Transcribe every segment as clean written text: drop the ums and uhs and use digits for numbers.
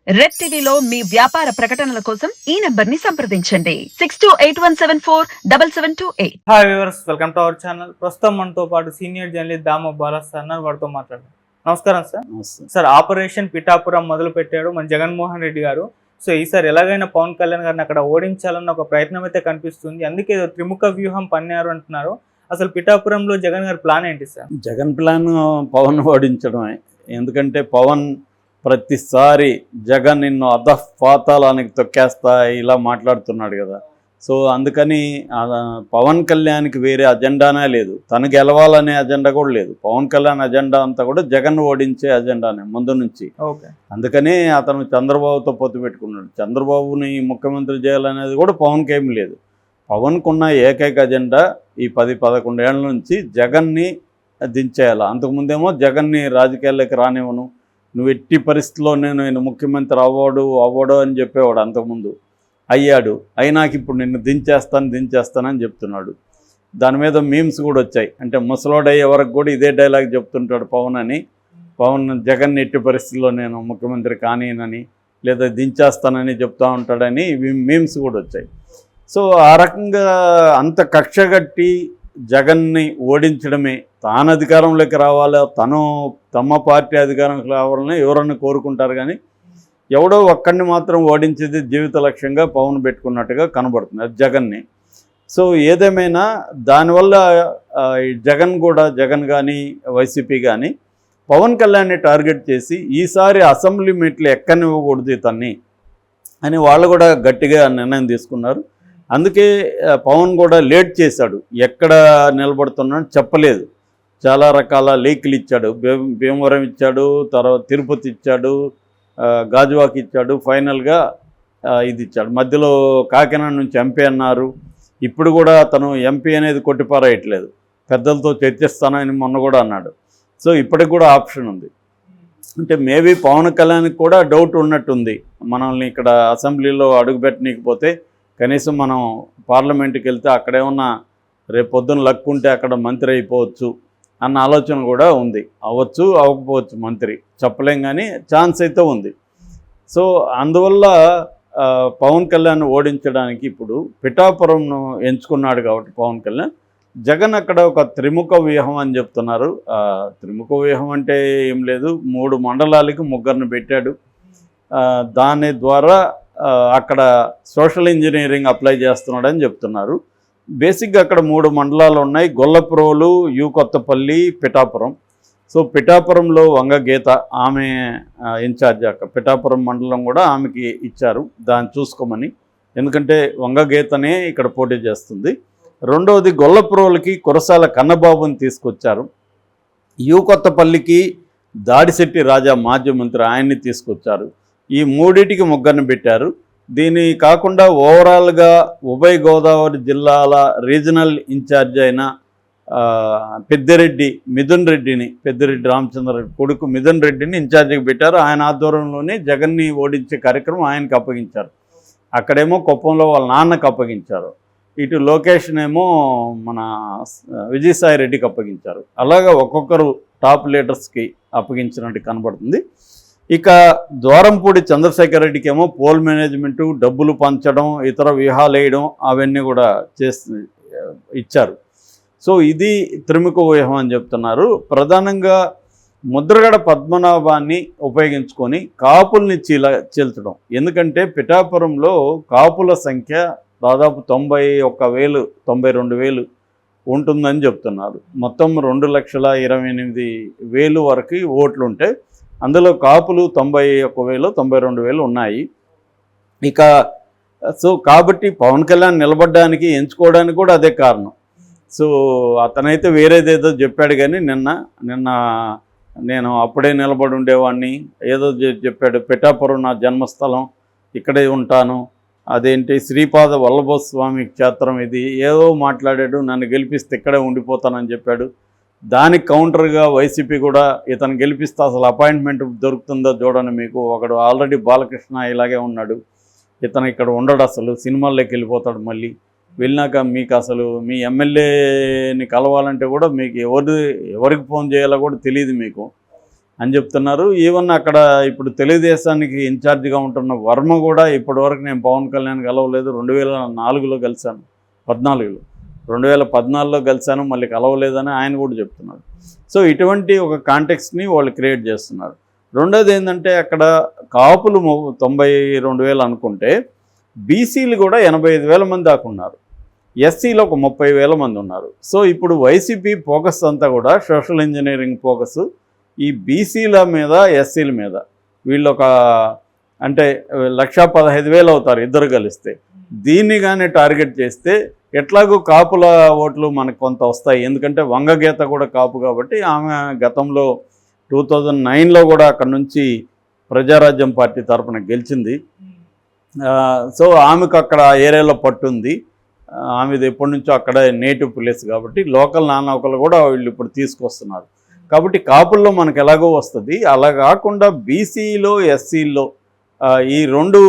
Red టీవీలో మీ వ్యాపార ప్రకటనల కోసం ఈ నంబర్ ని సంప్రదించండి 6281747728. Hi viewers, welcome to our channel. ప్రస్తుతం మనతో పాటు సీనియర్ జర్నలిస్ట్ దామ బాలా సార్ అన్నారు, వారితో మాట్లాడారు. నమస్కారం సార్. సార్, ఆపరేషన్ పిఠాపురం మొదలు పెట్టాడు మన జగన్మోహన్ రెడ్డి గారు. సో ఈసారి ఎలాగైనా పవన్ కళ్యాణ్ గారిని అక్కడ ఓడించాలన్న ఒక ప్రయత్నం అయితే కనిపిస్తుంది. అందుకే త్రిముఖ వ్యూహం పన్నారు అంటున్నారు. అసలు పిఠాపురంలో జగన్ గారి ప్లాన్ ఏంటి సార్? జగన్ ప్లాన్ పవన్ ఓడించడమే. ఎందుకంటే పవన్ ప్రతిసారి జగన్ నిన్ను అధపాతాళానికి తొక్కేస్తా ఇలా మాట్లాడుతున్నాడు కదా. సో అందుకని పవన్ కళ్యాణ్కి వేరే అజెండానే లేదు, తను గెలవాలనే అజెండా కూడా లేదు. పవన్ కళ్యాణ్ అజెండా అంతా కూడా జగన్ ఓడించే అజెండానే ముందు నుంచి. అందుకని అతను చంద్రబాబుతో పొత్తు పెట్టుకున్నాడు. చంద్రబాబుని ముఖ్యమంత్రి చేయాలనేది కూడా పవన్కి ఏమి లేదు. పవన్కున్న ఏకైక అజెండా ఈ 10-11 ఏళ్ళ నుంచి జగన్ని దించేయాలి. అంతకుముందేమో జగన్ని రాజకీయాల్లోకి రానివ్వను, నువ్వు ఎట్టి పరిస్థితుల్లో నేను ముఖ్యమంత్రి అవ్వడు అని చెప్పేవాడు. అంతకుముందు అయ్యాడు, అయినాక ఇప్పుడు నిన్ను దించేస్తానని చెప్తున్నాడు. దాని మీద మీమ్స్ కూడా వచ్చాయి. అంటే ముసలోడయ్యే వరకు కూడా ఇదే డైలాగ్ చెప్తుంటాడు పవన్ జగన్ ఎట్టి పరిస్థితుల్లో నేను ముఖ్యమంత్రి కానీనని లేదా దించేస్తానని చెప్తూ ఉంటాడని మీమ్స్ కూడా వచ్చాయి. సో ఆ రకంగా అంత కక్షగట్టి జగన్ని ఓడించడమే, తాను అధికారంలోకి రావాలా, తమ పార్టీ అధికారంలోకి రావాలని ఎవరన్నా కోరుకుంటారు. కానీ ఎవడో ఒక్కడిని మాత్రం ఓడించేది జీవిత లక్ష్యంగా పవన్ పెట్టుకున్నట్టుగా కనబడుతుంది అది జగన్ని. సో ఏదేమైనా దానివల్ల జగన్ కానీ వైసీపీ కానీ పవన్ కళ్యాణ్ని టార్గెట్ చేసి ఈసారి అసెంబ్లీ మీట్లు ఎక్కనివ్వకూడదు ఇతన్ని అని వాళ్ళు కూడా గట్టిగా నిర్ణయం తీసుకున్నారు. అందుకే పవన్ కూడా లేట్ చేశాడు, ఎక్కడ నిలబడుతున్నాడో చెప్పలేదు. చాలా రకాల లీకులు ఇచ్చాడు. భీమవరం ఇచ్చాడు, తర్వాత తిరుపతి ఇచ్చాడు, గాజువాక్ ఇచ్చాడు, ఫైనల్గా ఇది ఇచ్చాడు. మధ్యలో కాకినాడ నుంచి ఎంపీ అన్నారు. ఇప్పుడు కూడా అతను ఎంపీ అనేది కొట్టిపారేయట్లేదు, పెద్దలతో చర్చిస్తానని మొన్న కూడా అన్నాడు. సో ఇప్పటికి కూడా ఆప్షన్ ఉంది. అంటే మేబీ పవన్ కళ్యాణ్కి కూడా డౌట్ ఉన్నట్టుంది, మనల్ని ఇక్కడ అసెంబ్లీలో అడుగుపెట్టనీకపోతే కనీసం మనం పార్లమెంట్కి వెళ్తే అక్కడేమన్నా రేపు పొద్దున్న లక్ ఉంటే అక్కడ మంత్రి అయిపోవచ్చు అన్న ఆలోచన కూడా ఉంది. అవ్వచ్చు అవ్వకపోవచ్చు, మంత్రి చెప్పలేం, కానీ ఛాన్స్ అయితే ఉంది. సో అందువల్ల పవన్ కళ్యాణ్ ఓడించడానికి ఇప్పుడు పిఠాపురంను ఎంచుకున్నాడు కాబట్టి పవన్ కళ్యాణ్, జగన్ అక్కడ ఒక త్రిముఖ వ్యూహం అని చెప్తున్నారు. త్రిముఖ వ్యూహం అంటే ఏం లేదు, 3 మండలాలకి 3 పెట్టాడు. దాని ద్వారా అక్కడ సోషల్ ఇంజనీరింగ్ అప్లై చేస్తున్నాడని చెప్తున్నారు. బేసిక్గా అక్కడ 3 మండలాలు ఉన్నాయి, గొల్లప్రోలు, యూ కొత్తపల్లి, పిఠాపురం. సో పిఠాపురంలో వంగ గీత, ఆమె ఇన్ఛార్జ్. అక్కడ పిఠాపురం మండలం కూడా ఆమెకి ఇచ్చారు, దాన్ని చూసుకోమని. ఎందుకంటే వంగ గీతనే ఇక్కడ పోటీ చేస్తుంది. రెండవది గొల్లప్రోలకి కురసాల కన్నబాబుని తీసుకొచ్చారు. యూ కొత్తపల్లికి దాడిశెట్టి రాజా మాజీ మంత్రి, ఆయన్ని తీసుకొచ్చారు. ఈ 3టికి 3 పెట్టారు. దీని కాకుండా ఓవరాల్గా ఉభయ గోదావరి జిల్లాల రీజనల్ ఇన్ఛార్జ్ అయిన పెద్దిరెడ్డి రామచంద్రరెడ్డి కొడుకు మిథున్ రెడ్డిని ఇన్ఛార్జిగా పెట్టారు. ఆయన ఆధ్వర్యంలోనే జగన్ని ఓడించే కార్యక్రమం ఆయనకు అప్పగించారు. అక్కడేమో కుప్పంలో వాళ్ళ నాన్నకు అప్పగించారు, ఇటు లొకేషన్ ఏమో మన విజయసాయి రెడ్డికి అప్పగించారు. అలాగా ఒక్కొక్కరు టాప్ లీడర్స్కి అప్పగించినట్టు కనబడుతుంది. ఇక ద్వారంపూడి చంద్రశేఖర్ రెడ్డికి ఏమో పోల్ మేనేజ్మెంటు, డబ్బులు పంచడం, ఇతర వ్యూహాలు వేయడం అవన్నీ కూడా ఇచ్చారు. సో ఇది త్రిముఖ వ్యూహం అని చెప్తున్నారు. ప్రధానంగా ముద్రగడ పద్మనాభాన్ని ఉపయోగించుకొని కాపుల్ని చీల్చడం. ఎందుకంటే పిఠాపురంలో కాపుల సంఖ్య దాదాపు 92,000 ఉంటుందని చెప్తున్నారు. మొత్తం 2,28,000 వరకు ఓట్లు ఉంటాయి. అందులో కాపులు 91,000-92,000 ఉన్నాయి. ఇక సో కాబట్టి పవన్ కళ్యాణ్ నిలబడడానికి ఎంచుకోవడానికి కూడా అదే కారణం. సో అతనైతే వేరేదేదో చెప్పాడు, కానీ నిన్న నేను అప్పుడే నిలబడి ఉండేవాడిని ఏదో చెప్పాడు. పిఠాపురం నా జన్మస్థలం, ఇక్కడే ఉంటాను, అదేంటి శ్రీపాద వల్లభస్వామి క్షేత్రం ఇది ఏదో మాట్లాడాడు, నన్ను గెలిపిస్తే ఇక్కడే ఉండిపోతానని చెప్పాడు. దానికి కౌంటర్గా వైసీపీ కూడా ఇతను గెలిపిస్తే అసలు అపాయింట్మెంట్ దొరుకుతుందో చూడండి మీకు, ఒకడు ఆల్రెడీ బాలకృష్ణ ఇలాగే ఉన్నాడు, ఇతను ఇక్కడ ఉండడు, అసలు సినిమాల్లోకి వెళ్ళిపోతాడు, మళ్ళీ వెళ్ళినాక మీకు అసలు మీ ఎమ్మెల్యేని కలవాలంటే కూడా మీకు ఎవరికి ఫోన్ చేయాలో కూడా తెలియదు మీకు అని చెప్తున్నారు. ఈవెన్ అక్కడ ఇప్పుడు తెలుగుదేశానికి ఇన్ఛార్జిగా ఉంటున్న వర్మ కూడా ఇప్పటివరకు నేను పవన్ కళ్యాణ్ కలవలేదు, 2004లో కలిశాను, 2014లో కలిశాను, మళ్ళీ కలవలేదని ఆయన కూడా చెప్తున్నారు. సో ఇటువంటి ఒక కాంటెక్స్ని వాళ్ళు క్రియేట్ చేస్తున్నారు. రెండోది ఏంటంటే అక్కడ కాపులు 92,000 అనుకుంటే బీసీలు కూడా 85,000 మంది దాకా ఉన్నారు, ఎస్సీలో ఒక 30,000 మంది ఉన్నారు. సో ఇప్పుడు వైసీపీ ఫోకస్ అంతా కూడా సోషల్ ఇంజనీరింగ్ ఫోకస్ ఈ బీసీల మీద, ఎస్సీల మీద. వీళ్ళు ఒక అంటే 1,15,000 అవుతారు ఇద్దరు కలిస్తే. దీన్ని కానీ టార్గెట్ చేస్తే ఎట్లాగూ కాపుల ఓట్లు మనకు కొంత వస్తాయి. ఎందుకంటే వంగగీత కూడా కాపు కాబట్టి ఆమె గతంలో 2009లో కూడా అక్కడ నుంచి ప్రజారాజ్యం పార్టీ తరఫున గెలిచింది. సో ఆమెకు అక్కడ ఏరియాలో పట్టుంది, ఆమెది ఎప్పటి నుంచో అక్కడ నేటివ్ ప్లేస్ కాబట్టి లోకల్ నాన్నొకలు కూడా వీళ్ళు ఇప్పుడు తీసుకొస్తున్నారు. కాబట్టి కాపుల్లో మనకు ఎలాగో వస్తుంది. అలా కాకుండా బీసీలో, ఎస్సీల్లో ఈ రెండు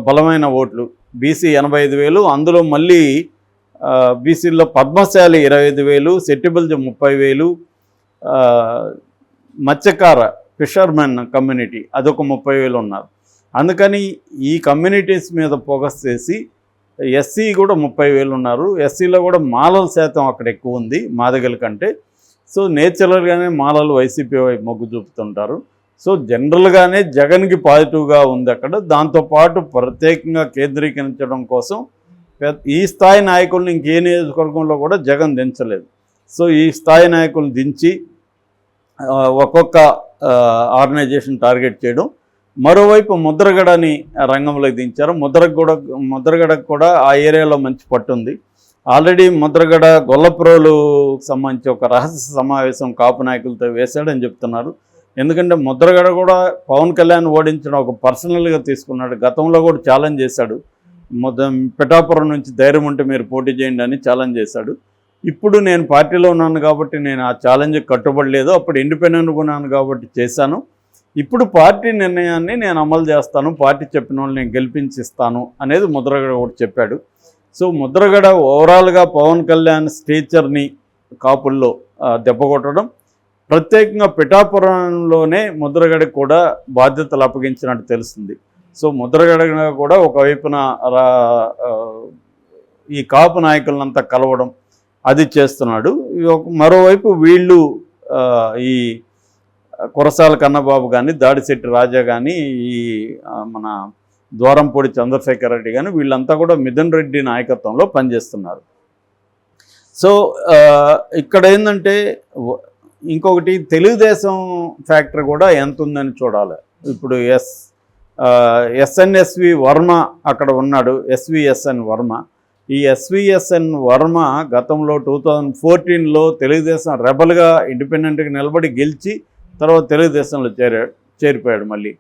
బలమైన ఓట్లు. బీసీ 85,000, అందులో మళ్ళీ బీసీల్లో పద్మశాలి 25,000, సెట్టిబుల్జ్ 30,000, మత్స్యకార ఫిషర్మెన్ కమ్యూనిటీ అదొక 30,000 ఉన్నారు. అందుకని ఈ కమ్యూనిటీస్ మీద ఫోకస్ చేసి ఎస్సీ కూడా 30,000 ఉన్నారు. ఎస్సీలో కూడా మాలల శాతం అక్కడ ఎక్కువ ఉంది మాదిగల కంటే. సో నేచురల్గానే మాలలు వైసీపీ వైపు మొగ్గు చూపుతుంటారు. సో జనరల్గానే జగన్కి పాజిటివ్గా ఉంది అక్కడ. దాంతోపాటు ప్రత్యేకంగా కేంద్రీకరించడం కోసం ఈ స్థాయి నాయకుల్ని ఇంకే నియోజకవర్గంలో కూడా జగన్ దించలేదు. సో ఈ స్థాయి నాయకులు దించి ఒక్కొక్క ఆర్గనైజేషన్ టార్గెట్ చేయడం. మరోవైపు ముద్రగడని రంగంలోకి దించారు. ముద్రగడకు కూడా ఆ ఏరియాలో మంచి పట్టుంది. ఆల్రెడీ ముద్రగడ గొల్లప్రోలుకు సంబంధించి ఒక రహస్య సమావేశం కాపు నాయకులతో వేశాడని చెప్తున్నారు. ఎందుకంటే ముద్రగడ కూడా పవన్ కళ్యాణ్ ఓడించడం ఒక పర్సనల్గా తీసుకున్నాడు. గతంలో కూడా ఛాలెంజ్ చేశాడు, పిఠాపురం నుంచి ధైర్యం ఉంటే మీరు పోటీ చేయండి అని ఛాలెంజ్ చేశాడు. ఇప్పుడు నేను పార్టీలో ఉన్నాను కాబట్టి నేను ఆ ఛాలెంజ్కి కట్టుబడలేదు, అప్పుడు ఇండిపెండెంట్గా ఉన్నాను కాబట్టి చేశాను. ఇప్పుడు పార్టీ నిర్ణయాన్ని నేను అమలు చేస్తాను, పార్టీ చెప్పిన వాళ్ళు నేను గెలిపించిస్తాను అనేది ముద్రగడ కూడా చెప్పాడు. సో ముద్రగడ ఓవరాల్గా పవన్ కళ్యాణ్ స్టేచర్ని కాపుల్లో దెబ్బకొట్టడం, ప్రత్యేకంగా పిఠాపురంలోనే ముద్రగడకి కూడా బాధ్యతలు అప్పగించినట్టు తెలుస్తుంది. సో ముద్రగడ కూడా ఒకవైపున ఈ కాపు నాయకులంతా కలవడం అది చేస్తున్నాడు. మరోవైపు వీళ్ళు ఈ కురసాల కన్నబాబు కానీ, దాడిశెట్టి రాజా కానీ, ఈ మన ద్వారంపూడి చంద్రశేఖర్ రెడ్డి కానీ వీళ్ళంతా కూడా మిథున్ రెడ్డి నాయకత్వంలో పనిచేస్తున్నారు. సో ఇక్కడ ఏంటంటే ఇంకొకటి తెలుగుదేశం ఫ్యాక్టర్ కూడా ఎంత ఉందని చూడాలి. ఇప్పుడు ఎస్ఎన్ఎస్వి వర్మ అక్కడ ఉన్నాడు, ఎస్విఎస్ఎన్ వర్మ. ఈ ఎస్విఎస్ఎన్ వర్మ గతంలో 2014లో తెలుగుదేశం రెబల్గా ఇండిపెండెంట్గా నిలబడి గెలిచి తర్వాత తెలుగుదేశంలో చేరిపోయాడు. మళ్ళీ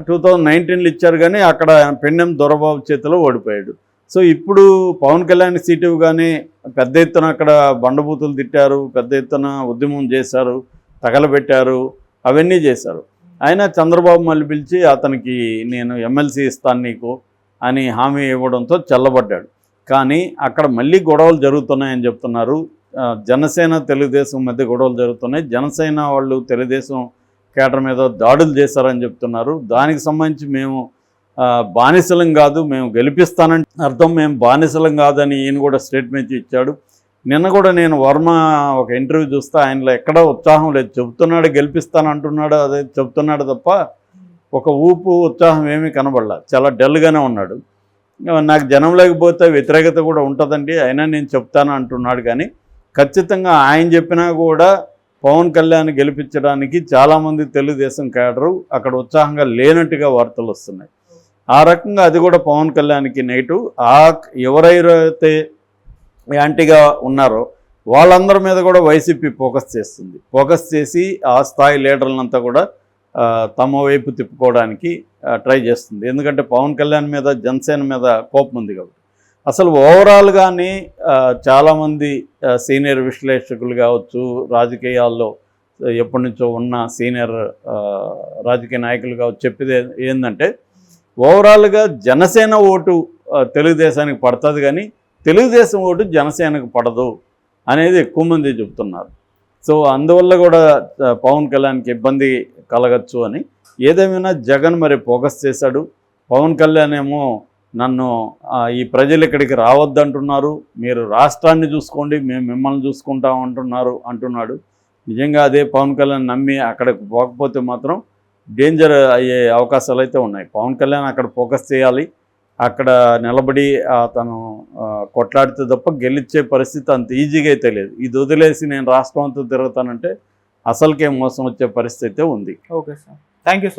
2019లో ఇచ్చారు కానీ అక్కడ పెన్నెం దొరబాబు చేతిలో ఓడిపోయాడు. సో ఇప్పుడు పవన్ కళ్యాణ్ సీటు కానీ పెద్ద ఎత్తున అక్కడ బండబూతులు తిట్టారు, పెద్ద ఎత్తున ఉద్యమం చేశారు, తగలబెట్టారు, అవన్నీ చేశారు. అయినా చంద్రబాబు మళ్ళీ పిలిచి అతనికి నేను ఎమ్మెల్సీ ఇస్తాను నీకు అని హామీ ఇవ్వడంతో చల్లబడ్డాడు. కానీ అక్కడ మళ్ళీ గొడవలు జరుగుతున్నాయని చెప్తున్నారు. జనసేన తెలుగుదేశం మధ్య గొడవలు జరుగుతున్నాయి. జనసేన వాళ్ళు తెలుగుదేశం కేడర్ మీద దాడులు చేశారని చెప్తున్నారు. దానికి సంబంధించి మేము బానిసలం కాదు, మేము గెలిపిస్తానని అర్థం, మేము బానిసలం కాదని ఈయన కూడా స్టేట్మెంట్ ఇచ్చాడు. నిన్న కూడా నేను వర్మ ఒక ఇంటర్వ్యూ చూస్తే ఆయనలో ఎక్కడా ఉత్సాహం లేదు. చెబుతున్నాడు గెలిపిస్తాను అంటున్నాడు, అదే చెబుతున్నాడు తప్ప ఒక ఊపు ఉత్సాహం ఏమీ కనబడలా. చాలా డల్గానే ఉన్నాడు. నాకు జనం లేకపోతే వ్యతిరేకత కూడా ఉంటుందండి, అయినా నేను చెప్తాను అంటున్నాడు. కానీ ఖచ్చితంగా ఆయన చెప్పినా కూడా పవన్ కళ్యాణ్ గెలిపించడానికి చాలామంది తెలుగుదేశం కేడరు అక్కడ ఉత్సాహంగా లేనట్టుగా వార్తలు వస్తున్నాయి. ఆ రకంగా అది కూడా పవన్ కళ్యాణ్కి నెగిటివ్. ఎవరైతే యాంటీగా ఉన్నారో వాళ్ళందరి మీద కూడా వైసీపీ ఫోకస్ చేసి ఆ స్థాయి లీడర్లంతా కూడా తమ వైపు తిప్పుకోవడానికి ట్రై చేస్తుంది. ఎందుకంటే పవన్ కళ్యాణ్ మీద, జనసేన మీద కోపం ఉంది కాబట్టి. అసలు ఓవరాల్గానే చాలామంది సీనియర్ విశ్లేషకులు కావచ్చు, రాజకీయాల్లో ఎప్పటి నుంచో ఉన్న సీనియర్ రాజకీయ నాయకులు కావచ్చు చెప్పేది ఏంటంటే ఓవరాల్గా జనసేన ఓటు తెలుగుదేశానికి పడుతుంది కానీ తెలుగుదేశం ఓటు జనసేనకు పడదు అనేది ఎక్కువ మంది చెబుతున్నారు. సో అందువల్ల కూడా పవన్ కళ్యాణ్కి ఇబ్బంది కలగచ్చు అని. ఏదేమైనా జగన్ మరి ఫోకస్ చేశాడు. పవన్ కళ్యాణ్ ఏమో నన్ను ఈ ప్రజలు ఇక్కడికి రావద్దంటున్నారు, మీరు రాష్ట్రాన్ని చూసుకోండి, మేము మిమ్మల్ని చూసుకుంటాం అంటున్నాడు. నిజంగా అదే పవన్ కళ్యాణ్ నమ్మి అక్కడికి పోకపోతే మాత్రం డేంజర్ అయ్యే అవకాశాలు అయితే ఉన్నాయి. పవన్ కళ్యాణ్ అక్కడ ఫోకస్ చేయాలి, అక్కడ నిలబడి తను కొట్లాడితే తప్ప గెలిచే పరిస్థితి అంత ఈజీగా అయితే లేదు. ఇది వదిలేసి నేను రాష్ట్రం అంతా తిరుగుతానంటే అసలుకే మోసం వచ్చే పరిస్థితి అయితే ఉంది. Okay sir, thank you so much.